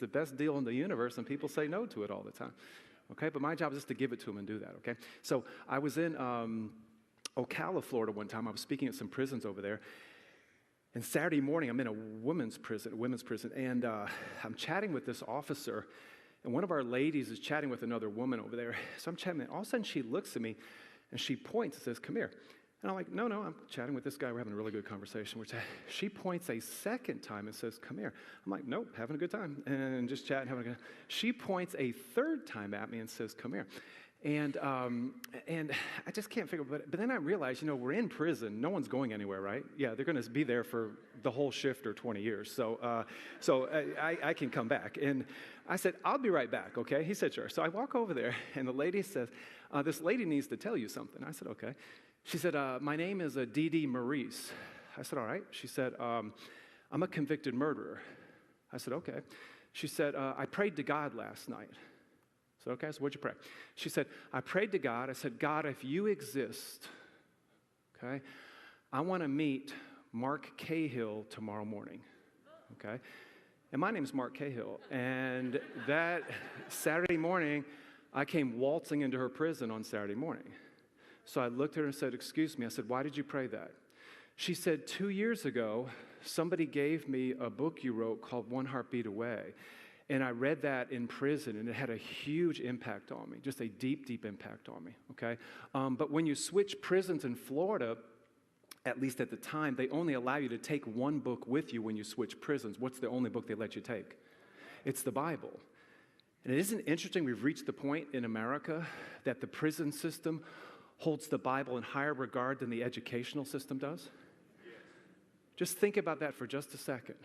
the best deal in the universe, and people say no to it all the time. Okay, but my job is just to give it to them and do that, okay? So I was in Ocala, Florida one time. I was speaking at some prisons over there. And Saturday morning, I'm in a women's prison, and I'm chatting with this officer, and one of our ladies is chatting with another woman over there. So I'm chatting, and all of a sudden she looks at me, and she points and says, "Come here." And I'm like, no, I'm chatting with this guy. We're having a really good conversation. She points a second time and says, "Come here." I'm like, nope, having a good time, and just chatting, having a good time. She points a third time at me and says, "Come here." And I just can't figure, but then I realized, we're in prison. No one's going anywhere, right? Yeah, they're going to be there for the whole shift or 20 years. So I can come back. And I said, "I'll be right back, okay?" He said, "Sure." So I walk over there, and the lady says, "This lady needs to tell you something." I said, "Okay." She said, "My name is Dee Maurice." I said, "All right." She said, "I'm a convicted murderer." I said, "Okay." She said, "I prayed to God last night." I said, "Okay." So what'd you pray? She said, "I prayed to God. I said, God, if you exist, okay, I want to meet Mark Cahill tomorrow morning." Okay? And my name's Mark Cahill. And that Saturday morning, I came waltzing into her prison on Saturday morning. So I looked at her and said, "Excuse me." I said, "Why did you pray that?" She said, 2 years ago, somebody gave me a book you wrote called One Heartbeat Away. And I read that in prison, and it had a huge impact on me, just a deep, deep impact on me, okay? But when you switch prisons in Florida, at least at the time, they only allow you to take one book with you when you switch prisons. What's the only book they let you take? It's the Bible. And it isn't interesting we've reached the point in America that the prison system holds the Bible in higher regard than the educational system does? Just think about that for just a second.